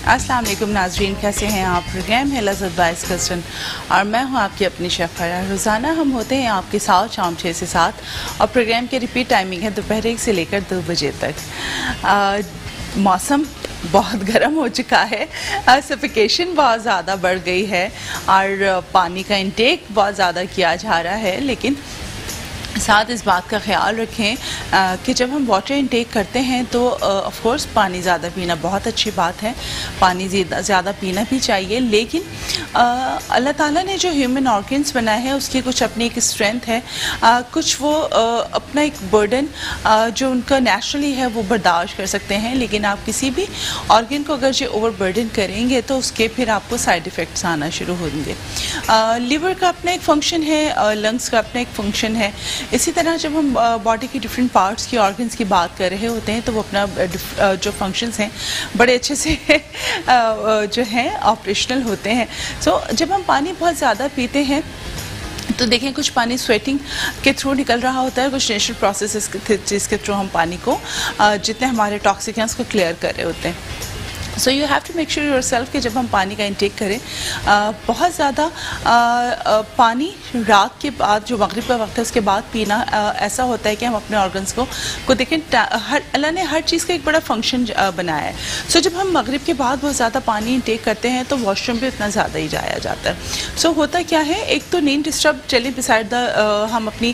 अस्सलाम वालेकुम नाज़रीन, कैसे हैं आप। प्रोग्राम है लज़्ज़त बाय कस्टन और मैं हूं आपकी अपनी शेफ़ फरा। रोज़ाना हम होते हैं आपके साथ शाम 6 से 7 और प्रोग्राम की रिपीट टाइमिंग है दोपहर 1 से लेकर 2 बजे तक। मौसम बहुत गर्म हो चुका है, सफिकेशन बहुत ज़्यादा बढ़ गई है और पानी का इंटेक बहुत ज़्यादा किया जा रहा है, लेकिन साथ इस बात का ख्याल रखें कि जब हम वाटर इनटेक करते हैं तो ऑफ कोर्स पानी ज़्यादा पीना बहुत अच्छी बात है, पानी ज़्यादा पीना भी चाहिए, लेकिन अल्लाह ताला ने जो ह्यूमन ऑर्गन्स बनाए हैं उसकी कुछ अपनी एक स्ट्रेंथ है, कुछ वो अपना एक बर्डन जो उनका नेचुरली है वो बर्दाश्त कर सकते हैं, लेकिन आप किसी भी ऑर्गन को अगर जो ओवर बर्डन करेंगे तो उसके फिर आपको साइड इफ़ेक्ट्स आना शुरू होंगे। लिवर का अपना एक फंक्शन है, लंग्स का अपना एक फंक्शन है। इसी तरह जब हम बॉडी के डिफरेंट पार्ट्स की ऑर्गन्स की बात कर रहे होते हैं तो वो अपना जो फंक्शंस हैं बड़े अच्छे से जो हैं ऑपरेशनल होते हैं। सो जब हम पानी बहुत ज़्यादा पीते हैं तो देखें कुछ पानी स्वेटिंग के थ्रू निकल रहा होता है, कुछ नेचुरल प्रोसेस जिसके थ्रू हम पानी को जितने हमारे टॉक्सिकेंस को क्लियर कर रहे होते हैं। So you have to make sure yourself कि जब हम पानी का इंटेक करें बहुत ज़्यादा पानी रात के बाद जो मगरिब का वक्त है उसके बाद पीना ऐसा होता है कि हम अपने ऑर्गन्स को देखें, अल्लाह ने हर चीज़ का एक बड़ा फंक्शन बनाया है। सो जब हम मगरिब के बाद बहुत ज़्यादा पानी इंटेक करते हैं तो वॉशरूम भी उतना ज़्यादा ही जाया जाता है। सो होता क्या है, एक तो नींद डिस्टर्ब चले बिसाइड द हम अपनी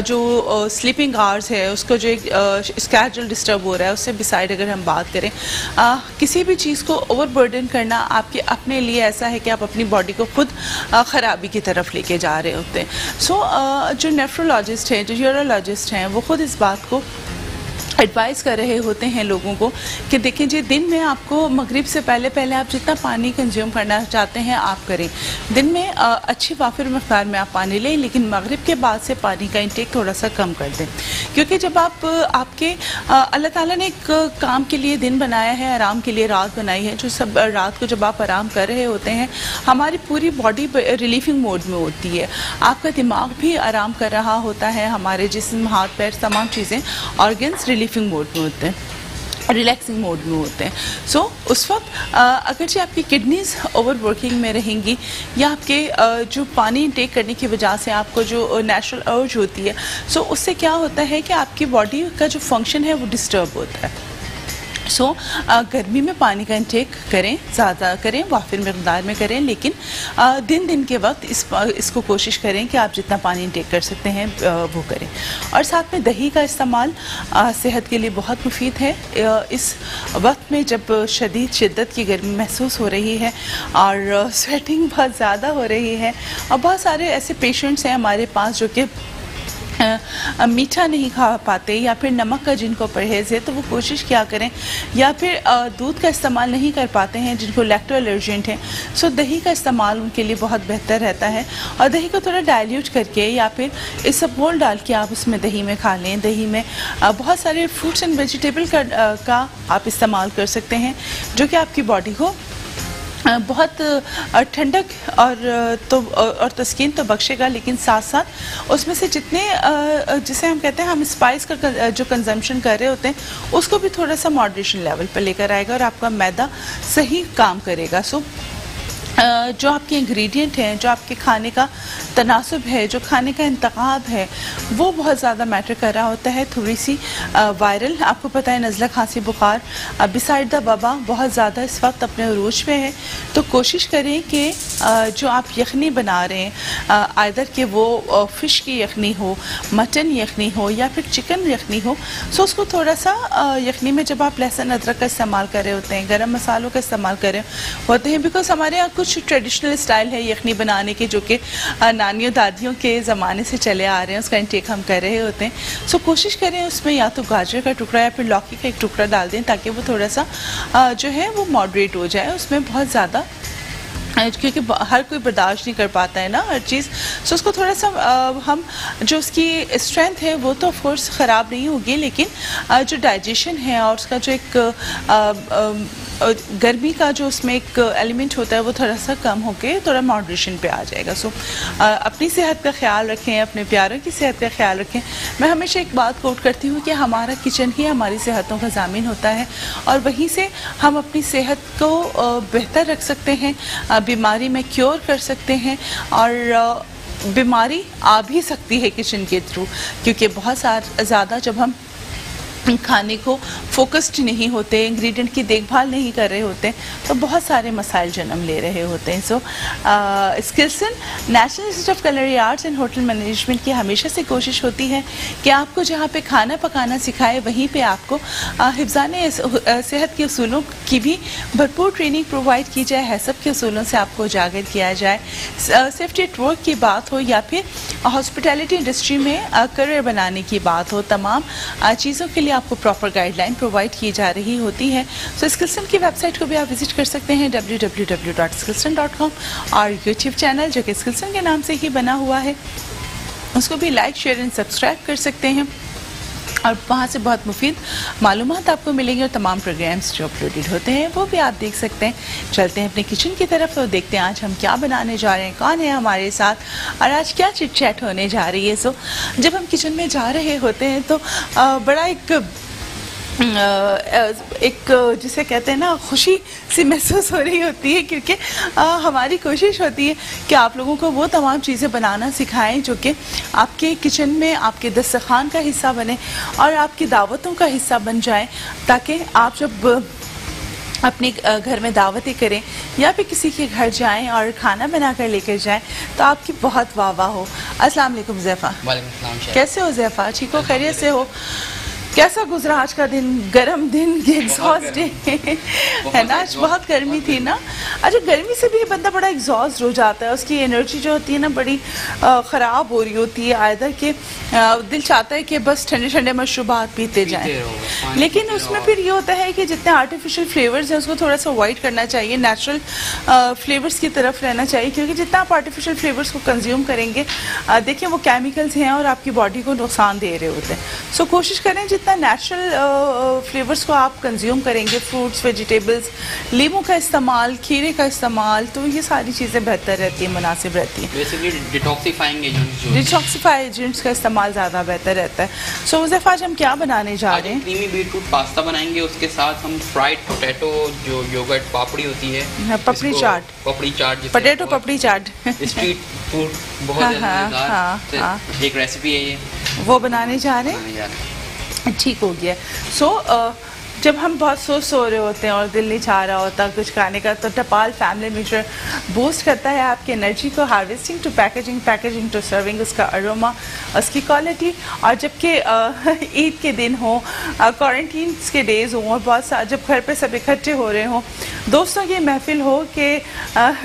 जो स्लीपिंग आवर्स है उसको जो एक स्केड्यूल डिस्टर्ब हो रहा है उससे बिसाइड अगर हम बात करें, किसी भी चीज़ को ओवरबर्डन करना आपके अपने लिए ऐसा है कि आप अपनी बॉडी को खुद ख़राबी की तरफ लेके जा रहे होते हैं। सो जो नेफ्रोलॉजिस्ट हैं, जो यूरोलॉजिस्ट हैं, वो खुद इस बात को एडवाइस कर रहे होते हैं लोगों को कि देखें जी, दिन में आपको मगरिब से पहले आप जितना पानी कंज्यूम करना चाहते हैं आप करें। दिन में अच्छी वाफिर मक़दार में आप पानी लें, लेकिन मगरिब के बाद से पानी का इंटेक थोड़ा सा कम कर दें, क्योंकि जब आप आपके अल्लाह ताला ने एक काम के लिए दिन बनाया है, आराम के लिए रात बनाई है, जो सब रात को जब आप आराम कर रहे होते हैं हमारी पूरी बॉडी रिलीफिंग मोड में होती है, आपका दिमाग भी आराम कर रहा होता है, हमारे जिस्म, हाथ पैर, तमाम चीज़ें ऑर्गन्स रिलीफिंग मोड में होते हैं, रिलैक्सिंग मोड में होते हैं। सो उस वक्त अगर जो आपकी किडनीज़ ओवर वर्किंग में रहेंगी या आपके जो पानी इंटेक करने की वजह से आपको जो नेचुरल अर्ज होती है, सो उससे क्या होता है कि आपकी बॉडी का जो फंक्शन है वो डिस्टर्ब होता है। सो गर्मी में पानी का इंटेक करें, ज़्यादा करें, वाफिर मकदार में करें, लेकिन दिन के वक्त इसको कोशिश करें कि आप जितना पानी इंटेक कर सकते हैं वो करें। और साथ में दही का इस्तेमाल सेहत के लिए बहुत मुफीद है। इस वक्त में जब शिद्दत की गर्मी महसूस हो रही है और स्वेटिंग बहुत ज़्यादा हो रही है और बहुत सारे ऐसे पेशेंट्स हैं हमारे पास जो कि मीठा नहीं खा पाते या फिर नमक का जिनको परहेज़ है, तो वो कोशिश क्या करें, या फिर दूध का इस्तेमाल नहीं कर पाते हैं जिनको लैक्टो एलर्जेंट हैं, सो दही का इस्तेमाल उनके लिए बहुत बेहतर रहता है। और दही को थोड़ा डाइल्यूट करके या फिर इसबगोल डाल के आप उसमें दही में खा लें। दही में बहुत सारे फ्रूट्स एंड वेजिटेबल का आप इस्तेमाल कर सकते हैं जो कि आपकी बॉडी को बहुत ठंडक और तस्कीन तो बख्शेगा, लेकिन साथ साथ उसमें से जितने जिसे हम कहते हैं हम स्पाइस का जो कंजम्पशन कर रहे होते हैं उसको भी थोड़ा सा मॉडरेशन लेवल पर लेकर आएगा और आपका मैदा सही काम करेगा। सो जो आपके इंग्रेडिएंट हैं, जो आपके खाने का तनासुब है, जो खाने का इंतखाब है, वो बहुत ज़्यादा मैटर कर रहा होता है। थोड़ी सी वायरल, आपको पता है नज़ला, खांसी, बुखार बिसाइड द वबा बहुत ज़्यादा इस वक्त अपने अरूज पे है, तो कोशिश करें कि जो आप यखनी बना रहे हैं आइदर कि वो फ़िश की यखनी हो, मटन यखनी हो या फिर चिकन यखनी हो, सो उसको थोड़ा सा यखनी में जब आप लहसुन अदरक का इस्तेमाल कर रहे होते हैं, गरम मसालों का इस्तेमाल कर रहे होते हैं, बिकॉज हमारे यहाँ कुछ ट्रेडिशनल स्टाइल है यखनी बनाने के जो कि नानियों दादियों के ज़माने से चले आ रहे हैं, उसका इंटेक हम कर रहे होते हैं। सो कोशिश करें उसमें या तो गाजर का टुकड़ा या फिर लौकी का एक टुकड़ा डाल दें ताकि वो थोड़ा सा जो है वो मॉडरेट हो जाए, उसमें बहुत ज़्यादा, क्योंकि हर कोई बर्दाश्त नहीं कर पाता है ना हर चीज़। सो उसको थोड़ा सा हम जो उसकी स्ट्रेंथ है वो तो ऑफ कोर्स ख़राब नहीं होगी, लेकिन जो डाइजेशन है और उसका जो एक गर्मी का जो उसमें एक एलिमेंट होता है वो थोड़ा सा कम होकर थोड़ा मॉडरेशन पे आ जाएगा। सो अपनी सेहत का ख्याल रखें, अपने प्यारों की सेहत का ख्याल रखें। मैं हमेशा एक बात कोट करती हूँ कि हमारा किचन ही हमारी सेहतों का ज़ामिन होता है और वहीं से हम अपनी सेहत को बेहतर रख सकते हैं, बीमारी में क्योर कर सकते हैं और बीमारी आ भी सकती है किचन के थ्रू, क्योंकि बहुत ज़्यादा जब हम खाने को फोकस्ड नहीं होते, इंग्रेडिएंट की देखभाल नहीं कर रहे होते, तो बहुत सारे मसाइल जन्म ले रहे होते हैं। सो स्किल्सन National Institute of Culinary Arts and Hotel Management की हमेशा से कोशिश होती है कि आपको जहाँ पे खाना पकाना सिखाए वहीं पे आपको हिफ्ज़ाने सेहत के उसूलों की भी भरपूर ट्रेनिंग प्रोवाइड की जाए, हैसब के उसूलों से आपको उजागर किया जाए। सेफ्टी एट वर्क की बात हो या फिर हॉस्पिटैलिटी इंडस्ट्री में करियर बनाने की बात हो, तमाम चीज़ों के लिए आपको प्रॉपर गाइडलाइन प्रोवाइड की जा रही होती है। सो स्किल्सन की वेबसाइट को भी आप विजिट कर सकते हैं www.skillson.com और यूट्यूब चैनल जो कि स्किल्सन के नाम से ही बना हुआ है उसको भी लाइक, शेयर एंड सब्सक्राइब कर सकते हैं और वहाँ से बहुत मुफीद मालूमात आपको मिलेंगे और तमाम प्रोग्राम्स जो अपलोडेड होते हैं वो भी आप देख सकते हैं। चलते हैं अपने किचन की तरफ और देखते हैं आज हम क्या बनाने जा रहे हैं, कौन है हमारे साथ और आज क्या चिट चैट होने जा रही है। सो जब हम किचन में जा रहे होते हैं तो बड़ा एक जिसे कहते हैं ना खुशी सी महसूस हो रही होती है, क्योंकि हमारी कोशिश होती है कि आप लोगों को वो तमाम चीज़ें बनाना सिखाएं जो कि आपके किचन में आपके दस्तरखान का हिस्सा बने और आपकी दावतों का हिस्सा बन जाएं, ताकि आप जब अपने घर में दावतें करें या फिर किसी के घर जाएं और खाना बना कर लेकर जाएं तो आपकी बहुत वाह वाह हो। अस्सलाम वालेकुम ज़ैफ़ा। वालेकुम सलाम। कैसे हो ज़ैफ़ा? ठीक हो, खैरियत से हो? कैसा गुजरा आज का दिन? गर्म दिन, एग्जॉस्ट है ना? आज बहुत गर्मी थी ना? अच्छा, गर्मी से भी बंदा बड़ा एग्जॉस्ट हो जाता है, उसकी एनर्जी जो होती है ना बड़ी ख़राब हो रही होती है। आयदर के दिल चाहता है कि बस ठंडे ठंडे मशरूबात पीते जाएं, लेकिन उसमें फिर ये होता है कि जितने आर्टिफिशियल फ्लेवर्स हैं उसको थोड़ा सा अवॉइड करना चाहिए, नेचुरल फ्लेवर्स की तरफ रहना चाहिए, क्योंकि जितना आप आर्टिफिशियल फ्लेवर्स को कंज्यूम करेंगे देखिए वो केमिकल्स हैं और आपकी बॉडी को नुकसान दे रहे होते हैं। सो कोशिश करें जितना नेचुरल फ्लेवर्स को आप कंज्यूम करेंगे, फ्रूट्स, वेजिटेबल्स, लीमू का इस्तेमाल, खीरे का इस्तेमाल, तो ये सारी चीज़ें बेहतर रहती हैं, मुनासिब रहती हैं। बेसिकली डिटॉक्सिफाई एजेंट्स का इस्तेमाल ज़्यादा बेहतर रहता है। सो ज़ैफ़ा आज हम क्या बनाने जा रहे हैं? क्रीमी बीटरूट पास्ता बनाएंगे, उसके साथ हम फ्राइड पोटैटो जो योगर्ट पापड़ी होती है, papdi chaat, potato papdi chaat, street food बहुत एक रेसिपी है ये, वो बनाने जा रहे हैं। ठीक हो गया। सो जब हम बहुत सो रहे होते हैं और दिल नहीं चाह रहा होता कुछ खाने का, तो टपाल फैमिली मिक्सचर बूस्ट करता है आपकी एनर्जी को, harvesting to packaging to serving, उसका अरोमा, उसकी क्वालिटी। और जबकि ईद के दिन हो, क्वारंटीन के डेज हों और बहुत सारे जब घर पे सब इकट्ठे हो रहे हों, दोस्तों की महफिल हो कि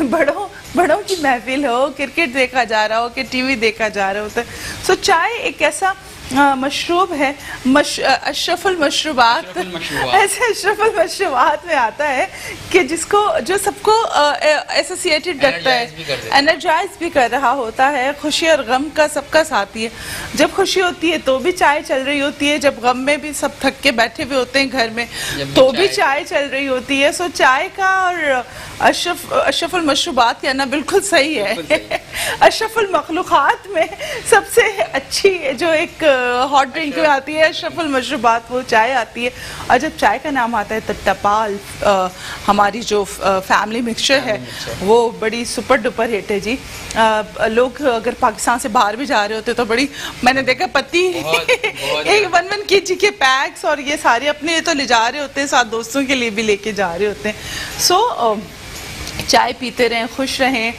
बड़ों की महफिल हो, क्रिकेट देखा जा रहा हो कि टीवी देखा जा रहा होता है। सो चाय एक ऐसा मशरूब है, अशरफुल मशरूबात, ऐसे अशरफुल मशरूबात में आता है कि जिसको जो सबको एसोसिएटेड रखता है, एनर्जाइज भी कर रहा होता है। खुशी और गम का सबका साथी है। जब खुशी होती है तो भी चाय चल रही होती है, जब गम में भी सब थक के बैठे हुए होते हैं घर में तो भी चाय चल रही होती है। सो चाय का और अशरफुल मशरूबात कहना बिल्कुल सही है। अशरफुल मखलूक़ात में सबसे अच्छी जो एक हॉट ड्रिंक में आती है अशरफुल मशरूबात, वो चाय आती है। और जब चाय का नाम आता है तो टपाल हमारी जो फैमिली मिक्सचर है वो बड़ी सुपर डुपर हिट है जी। लोग अगर पाकिस्तान से बाहर भी जा रहे होते तो बड़ी, मैंने देखा पति एक 1 kg के पैक्स और ये सारे अपने लिए तो ले जा रहे होते हैं, साथ दोस्तों के लिए भी लेके जा रहे होते हैं। सो चाय पीते रहें, खुश रहें,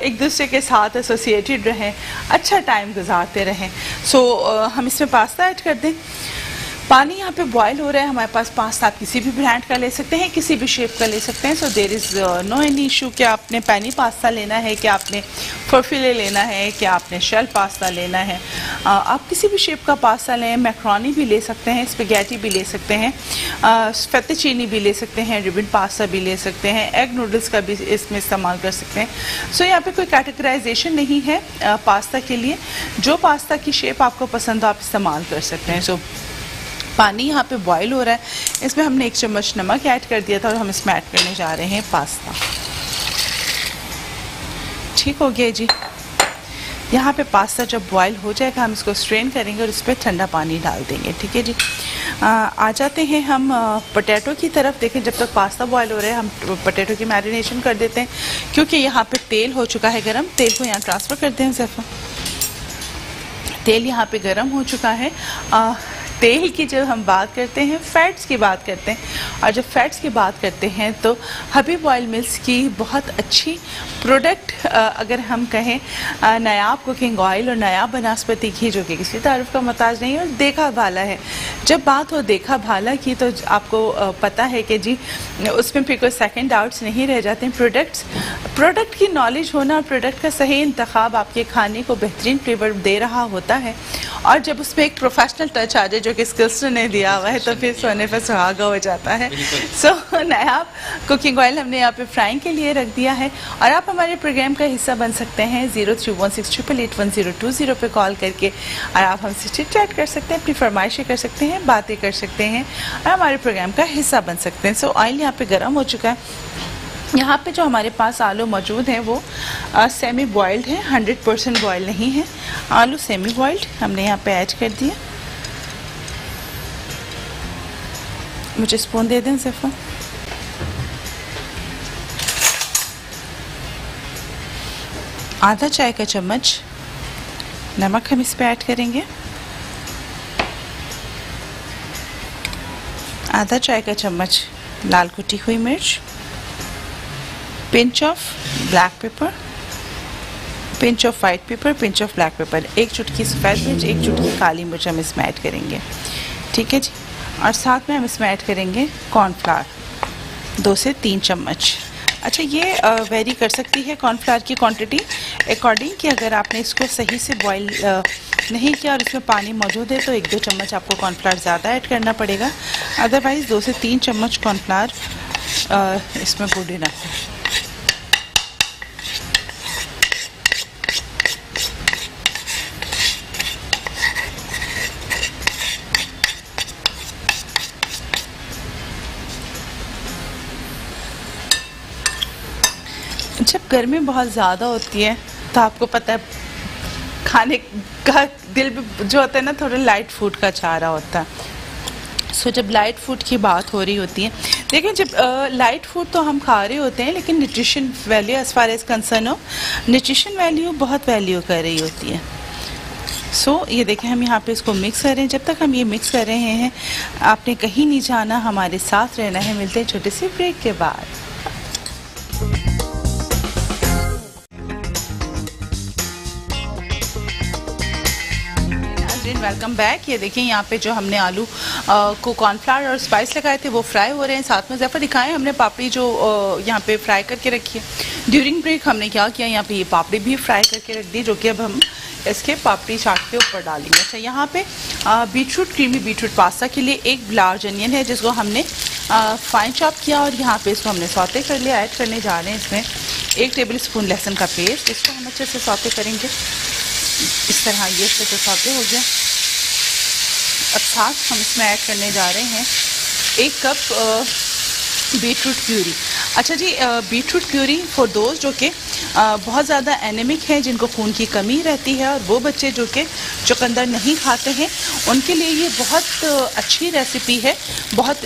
एक दूसरे के साथ एसोसिएटेड रहें, अच्छा टाइम गुजारते रहें। सो हम इसमें पास्ता ऐड कर दें। पानी यहाँ पे बॉयल हो रहा है, हमारे पास पास्ता आप किसी भी ब्रांड का ले सकते हैं, किसी भी शेप का ले सकते हैं। So there is no any issue कि आपने पैनी पास्ता लेना है, कि आपने फरफिले लेना है, कि आपने शेल पास्ता लेना है। आप किसी भी शेप का पास्ता लें, मैक्रोनी भी ले सकते हैं, स्पेगेटी भी ले सकते हैं, फेत्तूचीनी भी ले सकते हैं, रिबन पास्ता भी ले सकते हैं, एग नूडल्स का भी इसमें इस्तेमाल कर सकते हैं। सो यहाँ पे कोई कैटेगराइजेशन नहीं है पास्ता के लिए, जो पास्ता की शेप आपको पसंद हो आप इस्तेमाल कर सकते हैं। सो पानी यहाँ पे बॉईल हो रहा है। इसमें हमने 1 चम्मच नमक ऐड कर दिया था और हम इसमें ऐड करने जा रहे हैं पास्ता। ठीक हो गया जी। यहाँ पे पास्ता जब बॉईल हो जाएगा हम इसको स्ट्रेन करेंगे और इस पर ठंडा पानी डाल देंगे। ठीक है जी। आ जाते हैं हम पोटैटो की तरफ। देखें, जब तक पास्ता बॉईल हो रहा है हम पोटैटो की मैरिनेशन कर देते हैं, क्योंकि यहाँ पे तेल हो चुका है गरम। तेल को यहाँ ट्रांसफ़र करते हैं ज़फ़ा। तेल यहाँ पे गरम हो चुका है। तेल की जब हम बात करते हैं, फ़ैट्स की बात करते हैं, और जब फ़ैट्स की बात करते हैं तो हबीब ऑयल मिल्स की बहुत अच्छी प्रोडक्ट, अगर हम कहें नायाब कुकिंग ऑयल और नायाब वनस्पति घी, जो कि किसी तारीफ़ का मोहताज नहीं है और देखा भाला है। जब बात हो देखा भाला की तो आपको पता है कि जी उसमें फिर कोई सेकेंड डाउट्स नहीं रह जाते हैं। प्रोडक्ट की नॉलेज होना, प्रोडक्ट का सही इंतखाब आपके खाने को बेहतरीन फ्लेवर दे रहा होता है, और जब उसमें एक प्रोफेशनल टच आ जाए जो कि स्किल्स ने दिया हुआ है तो फिर सोने पर सुहागा हो जाता है। सो नायाब कुकिंग ऑयल हमने यहाँ पे फ्राइंग के लिए रख दिया है, और आप हमारे प्रोग्राम का हिस्सा बन सकते हैं 0316881020 पे कॉल करके, और आप हमसे चिट चैट कर सकते हैं, अपनी फरमाइशें कर सकते हैं, बातें कर सकते हैं और हमारे प्रोग्राम का हिस्सा बन सकते हैं। सो ऑयल यहाँ पे गर्म हो चुका है। यहाँ पे जो हमारे पास आलू मौजूद हैं वो सेमी बॉइल्ड है, 100% बॉयल नहीं है। आलू सेमी बॉइल्ड हमने यहाँ पे ऐड कर दिया। मुझे स्पून दे दें ज़फ़ा। आधा चाय का चम्मच नमक हम इस पे ऐड करेंगे। आधा चाय का चम्मच लाल कुटी हुई मिर्च, pinch of black pepper, pinch of white paper, pinch of black pepper, 1 चुटकी सफ़ेद मिर्च, 1 चुटकी काली मिर्च हम इसमें ऐड करेंगे। ठीक है जी। और साथ में हम इसमें ऐड करेंगे कॉर्नफ्लावर 2 से 3 चम्मच। अच्छा, ये वेरी कर सकती है कॉर्नफ्लावर की क्वांटिटी अकॉर्डिंग कि अगर आपने इसको सही से बॉईल नहीं किया और इसमें पानी मौजूद है तो 1-2 चम्मच आपको कॉर्नफ्लावर ज़्यादा ऐड करना पड़ेगा। अदरवाइज़ 2 से 3 चम्मच कॉर्नफ्लावर इसमें गुड इनफ है। जब गर्मी बहुत ज़्यादा होती है तो आपको पता है खाने का दिल भी जो होता है ना, थोड़ा लाइट फूड का चाह रहा होता है। सो जब लाइट फूड की बात हो रही होती है, देखिए जब लाइट फूड तो हम खा रहे होते हैं लेकिन nutrition value as far as concern हो, न्यूट्रिशन वैल्यू बहुत वैल्यू कर रही होती है। सो ये देखें, हम यहाँ पे इसको मिक्स कर रहे हैं। जब तक हम ये मिक्स कर रहे हैं आपने कहीं नहीं जाना, हमारे साथ रहना है। मिलते हैं छोटे से ब्रेक के बाद। Welcome back. ये देखें यहाँ पे जो हमने आलू को कॉर्नफ्लावर और स्पाइस लगाए थे वो फ्राई हो रहे हैं। साथ में ज़फ़ा दिखाएं हमने पापड़ी जो यहाँ पे फ्राई करके रखी है। ड्यूरिंग ब्रेक हमने क्या किया, यहाँ पे ये पापड़ी भी फ्राई करके रख दी, जो कि अब हम इसके पापड़ी चाट के ऊपर डालेंगे। अच्छा, यहाँ पे बीटरूट, क्रीमी बीटरूट पास्ता के लिए 1 लार्ज अनियन है जिसको हमने फाइन चॉप किया, और यहाँ पे इसको हमने सौते कर लिया। ऐड करने जा रहे हैं इसमें 1 टेबल स्पून लहसुन का पेस्ट। इसको हम अच्छे से सौते करेंगे। इस तरह ये अच्छे से सौते हो गया। अब साथ हम इसमें ऐड करने जा रहे हैं 1 कप बीटरूट प्यूरी। अच्छा जी, बीटरूट प्यूरी फॉर दोस्त जो कि बहुत ज़्यादा एनेमिक हैं, जिनको खून की कमी रहती है, और वो बच्चे जो कि चुकंदर नहीं खाते हैं, उनके लिए ये बहुत अच्छी रेसिपी है। बहुत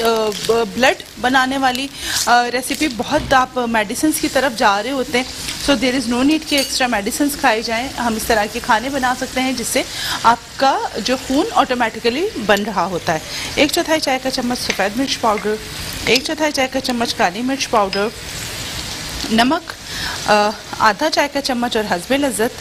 ब्लड बनाने वाली रेसिपी। बहुत आप मेडिसिन की तरफ जा रहे होते हैं, so there is no need कि एक्स्ट्रा मेडिसिन खाई जाएँ। हम इस तरह के खाने बना सकते हैं जिससे आपका जो खून ऑटोमेटिकली बन रहा होता है। 1/4 चाय का चम्मच सफ़ेद मिर्च पाउडर, 1/4 चाय का चम्मच काली मिर्च पाउडर, नमक आधा चाय का चम्मच और हस्बे लज्जत,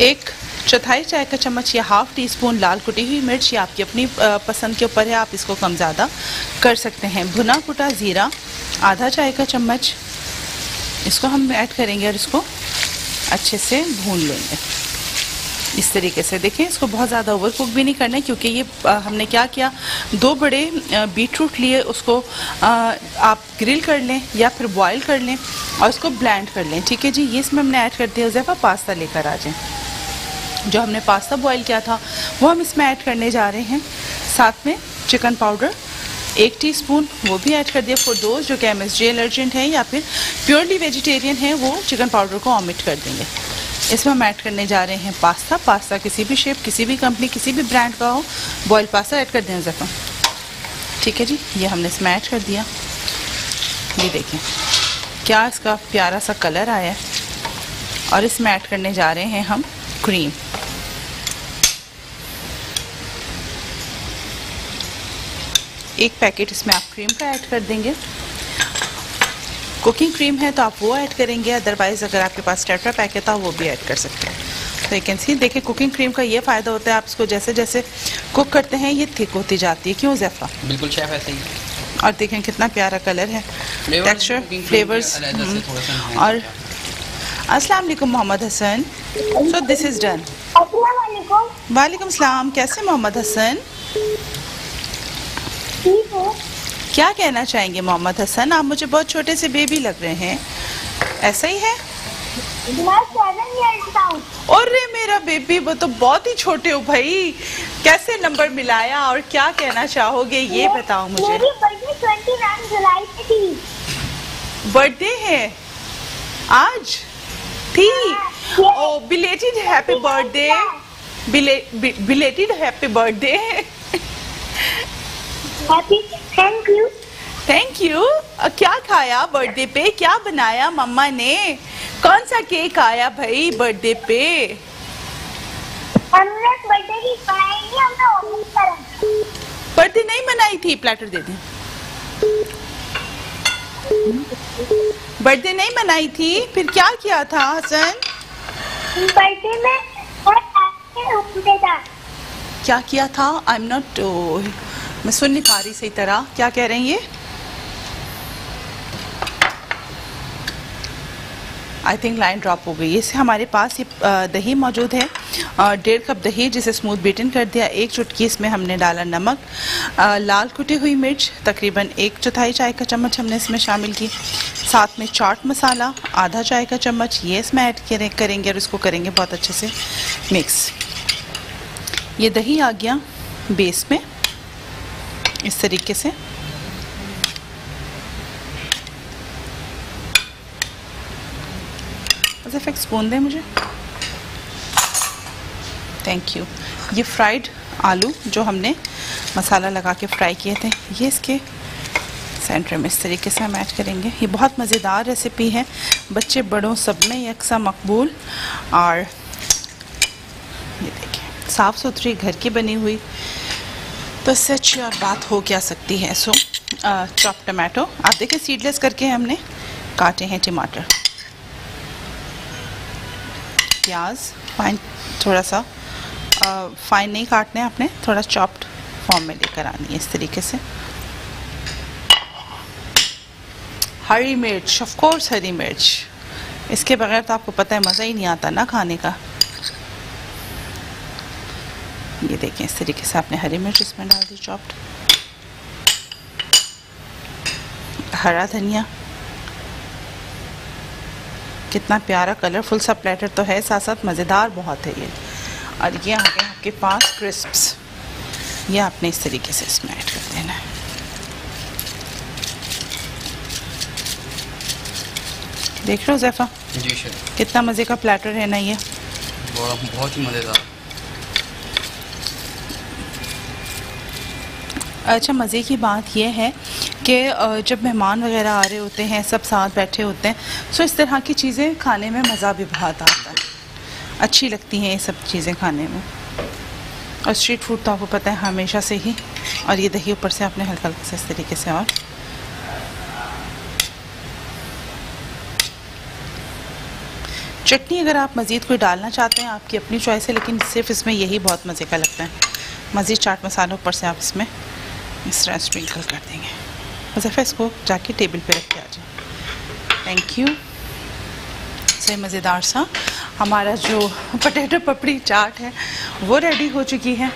1/4 चाय का चम्मच या ½ टी स्पून लाल कुटी हुई मिर्च। ये आपकी अपनी पसंद के ऊपर है, आप इसको कम ज़्यादा कर सकते हैं। भुना कुटा ज़ीरा आधा चाय का चम्मच, इसको हम ऐड करेंगे और इसको अच्छे से भून लेंगे इस तरीके से। देखें, इसको बहुत ज़्यादा ओवर कुक भी नहीं करना है, क्योंकि ये हमने क्या किया, 2 बड़े बीटरूट लिए, उसको आप ग्रिल कर लें या फिर बॉईल कर लें और उसको ब्लेंड कर लें। ठीक है जी। ये इसमें हमने ऐड कर दिया। ज़फ़ा पास्ता लेकर आ जाएं। जो हमने पास्ता बॉईल किया था वो हम इसमें ऐड करने जा रहे हैं। साथ में चिकन पाउडर 1 टीस्पून वो भी ऐड कर दिया। फॉर दोस्त जो कि MSG एलर्जेंट हैं या फिर प्योरली वेजिटेरियन हैं वो चिकन पाउडर को ऑमिट कर देंगे। इसमें हम ऐड करने जा रहे हैं पास्ता किसी भी शेप, किसी भी कंपनी, किसी भी ब्रांड का हो, बॉयल पास्ता ऐड कर दें ज़फ़ा। ठीक है जी, ये हमने इसमें ऐड कर दिया। ये देखें क्या इसका प्यारा सा कलर आया है। और इसमें ऐड करने जा रहे हैं हम क्रीम। एक पैकेट इसमें आप क्रीम का ऐड कर देंगे। कुकिंग क्रीम है तो आप वो ऐड करेंगे, अदरवाइज़ अगर आपके पास टेट्रा पैक है तो आप वो भी ऐड कर सकते हैं। तो यू कैन सी, देखिए कुकिंग क्रीम का ये फ़ायदा होता है, आप इसको जैसे जैसे कुक करते हैं ये थिक होती जाती है। क्यों ज़ैफ़ा? बिल्कुल शेफ, ऐसे ही। और देखें कितना प्यारा कलर है, टेक्सचर, फ्लेवर्स। और अस्सलाम वालेकुम Mohammed Hasan. So this is done. वालेकुम सलाम। कैसे मोहम्मद हसन? क्या कहना चाहेंगे मोहम्मद हसन? आप मुझे बहुत छोटे से बेबी लग रहे हैं, ऐसा ही है? अरे मेरा बेबी, वो तो बहुत ही छोटे हो भाई, कैसे नंबर मिलाया और क्या कहना चाहोगे ये बताओ मुझे। मेरी बर्थडे 29 जुलाई में थी। बर्थडे है आज? थी? Oh belated happy birthday, belated happy birthday. Happy, thank you. Thank you. क्या खाया बर्थडे पे, क्या बनाया मम्मा ने? कौन सा केक आया भाई बर्थडे पे? हमने बर्थडे की बनाई नहीं, हमने ओपन करा। बर्थडे नहीं मनाई थी? प्लेटर दे दें। बर्थडे नहीं मनाई थी, फिर क्या किया था हसन? बर्थडे में था। क्या किया था? आई एम नॉट, मैं सुन नहीं पा रही सही तरह, क्या कह रहे हैं ये? आई थिंक लाइन ड्रॉप हो गई। इससे हमारे पास ये दही मौजूद है, 1.5 कप दही जिसे स्मूथ बीटन कर दिया। 1 चुटकी इसमें हमने डाला नमक, लाल कुटी हुई मिर्च तकरीबन 1/4 चाय का चम्मच हमने इसमें शामिल की। साथ में चाट मसाला आधा चाय का चम्मच ये इसमें ऐड करेंगे और इसको करेंगे बहुत अच्छे से मिक्स। ये दही आ गया बेस में इस तरीके से। सिर्फ एक स्पून दें मुझे, थैंक यू। ये फ्राइड आलू जो हमने मसाला लगा के फ्राई किए थे ये इसके सेंटर में इस तरीके से हम ऐड करेंगे। ये बहुत मज़ेदार रेसिपी है, बच्चे बड़ों सब में यकसा मकबूल। और ये देखिए साफ़ सुथरी घर की बनी हुई, तो इससे अच्छी और बात हो क्या सकती है। सो चॉप टमाटो आप देखें सीडलेस करके हमने काटे हैं। टमाटर, प्याज फाइन, थोड़ा सा फाइन नहीं काटने आपने, थोड़ा चॉप्ड फॉर्म में लेकर आनी है इस तरीके से। हरी मिर्च, ऑफ कोर्स हरी मिर्च, इसके बगैर तो आपको पता है मज़ा ही नहीं आता ना खाने का। ये देखें इस तरीके से आपने हरी मिर्च इसमें डाल दी चॉप्ड। हरा धनिया, कितना प्यारा कलरफुल सा प्लेटर तो है, साथ साथ मज़ेदार बहुत है ये। और ये आ गए आपके पास क्रिस्प्स, ये आपने इस तरीके से इसमें ऐड कर देना है। देख रहे हो ज़ैफ़ा? जी सर, कितना मज़े का प्लेटर है ना ये, बहुत ही मज़ेदार। अच्छा, मज़े की बात यह है कि जब मेहमान वगैरह आ रहे होते हैं, सब साथ बैठे होते हैं, सो इस तरह की चीज़ें खाने में मज़ा भी बहुत आता है, अच्छी लगती हैं ये सब चीज़ें खाने में। और स्ट्रीट फूड तो आपको पता है हमेशा से ही। और ये दही ऊपर से आपने हल्का हल्का से इस तरीके से। और चटनी अगर आप मज़ीद कोई डालना चाहते हैं आपकी अपनी चॉइस है, लेकिन सिर्फ इसमें यही बहुत मज़े का लगता है। मज़ीद चाट मसाला ऊपर से आप इसमें इस तरह स्प्रिंकल कर देंगे। बस इसको जाके टेबल पे रख के आ जाए। Thank you. से मज़ेदार सा हमारा जो पोटैटो पपड़ी चाट है वो रेडी हो चुकी है।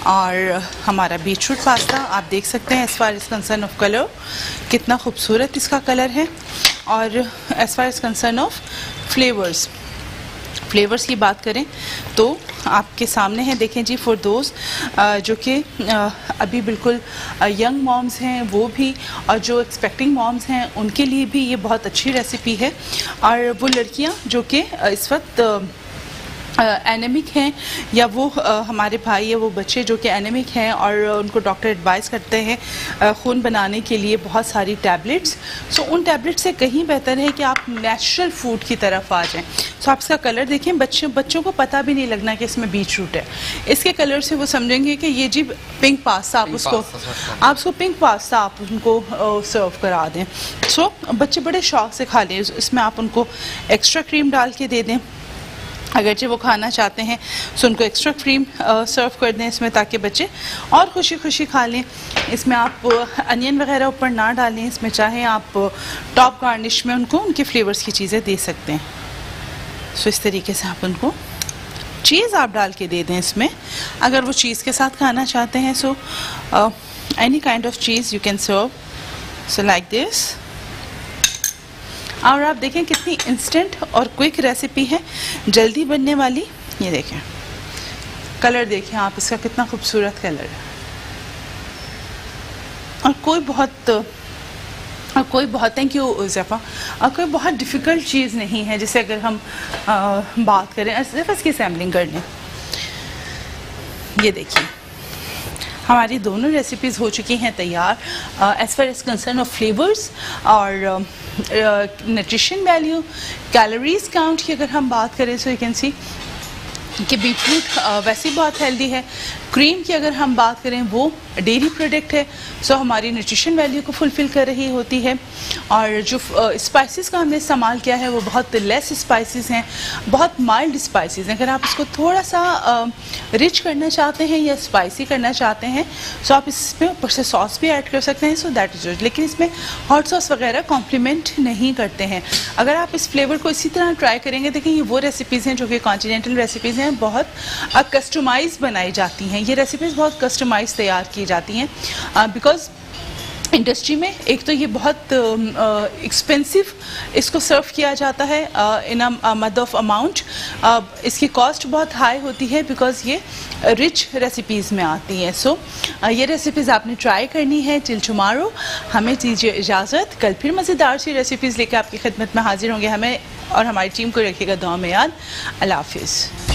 और हमारा बीटरूट पास्ता आप देख सकते हैं, as far is concern of colour, कितना खूबसूरत इसका कलर है। और as far is concern of flavours, flavours की बात करें तो आपके सामने है, देखें जी, फॉर दोस्त जो कि अभी बिल्कुल यंग मॉम्स हैं वो भी, और जो एक्सपेक्टिंग मॉम्स हैं उनके लिए भी ये बहुत अच्छी रेसिपी है। और वो लड़कियां जो कि इस वक्त एनेमिक हैं, या वो हमारे भाई या वो बच्चे जो कि एनेमिक हैं और उनको डॉक्टर एडवाइस करते हैं खून बनाने के लिए बहुत सारी टैबलेट्स, सो उन टैबलेट से कहीं बेहतर है कि आप नेचुरल फूड की तरफ आ जाएं। सो आप इसका कलर देखें, बच्चों को पता भी नहीं लगना कि इसमें बीट रूट है। इसके कलर से वो समझेंगे कि ये जी पिंक पास्ता, आप उसको पिंक पास्ता आप उनको सर्व करा दें। सो बच्चे बड़े शौक से खा लें। इसमें आप उनको एक्स्ट्रा क्रीम डाल के दे दें, अगरचे वो खाना चाहते हैं सो उनको एक्स्ट्रा क्रीम सर्व कर दें इसमें, ताकि बच्चे और खुशी खुशी खा लें। इसमें आप अनियन वगैरह ऊपर ना डालें, इसमें चाहे आप टॉप गार्निश में उनको उनके फ्लेवर्स की चीज़ें दे सकते हैं। सो इस तरीके से आप उनको चीज़ आप डाल के दे दें इसमें, अगर वो चीज़ के साथ खाना चाहते हैं। सो एनी काइंड ऑफ चीज़ you can serve, so like this. और आप देखें कितनी इंस्टेंट और क्विक रेसिपी है, जल्दी बनने वाली। ये देखें कलर, देखें आप इसका कितना खूबसूरत कलर है, और कोई बहुत थैंक यू ज़फ़ा, और कोई बहुत डिफ़िकल्ट चीज़ नहीं है। जैसे अगर हम बात करें सिर्फ इसकी सैम्पलिंग कर लें, ये देखिए हमारी दोनों रेसिपीज़ हो चुकी हैं तैयार। As far as concern of flavours और न्यूट्रिशन वैल्यू, कैलोरीज काउंट की अगर हम बात करें सो यू कैन सी कि बीटरूट वैसे ही बहुत हेल्दी है। क्रीम की अगर हम बात करें वो डेयरी प्रोडक्ट है, सो हमारी न्यूट्रिशन वैल्यू को फुलफ़िल कर रही होती है। और जो स्पाइसेस का हमने इस्तेमाल किया है वो बहुत लेस स्पाइसेस हैं, बहुत माइल्ड स्पाइसेस हैं। अगर आप इसको थोड़ा सा रिच करना चाहते हैं या स्पाइसी करना चाहते हैं सो आप इसमें ऊपर से सॉस भी ऐड कर सकते हैं, सो दैट इज़ गुड। लेकिन इसमें हॉट सॉस वगैरह कॉम्प्लीमेंट नहीं करते हैं। अगर आप इस फ्लेवर को इसी तरह ट्राई करेंगे, देखिए ये वो रेसिपीज़ हैं जो कि कॉन्टिनेंटल रेसिपीज़ हैं, बहुत कस्टमाइज बनाई जाती हैं। ये रेसिपीज़ बहुत कस्टमाइज तैयार की जाती हैं बिकॉज इंडस्ट्री में एक तो ये बहुत एक्सपेंसिव इसको सर्व किया जाता है इन अ मद ऑफ अमाउंट। इसकी कॉस्ट बहुत हाई होती है बिकॉज ये रिच रेसिपीज़ में आती हैं। सो ये रेसिपीज़ आपने ट्राई करनी है। टिल टुमारो हमें दीजिए इजाज़त, कल फिर मज़ेदार सी रेसिपीज़ लेकर आपकी खिदमत में हाजिर होंगे। हमें और हमारी टीम को रखिएगा दुआ में याद। अल्लाह हाफिज़।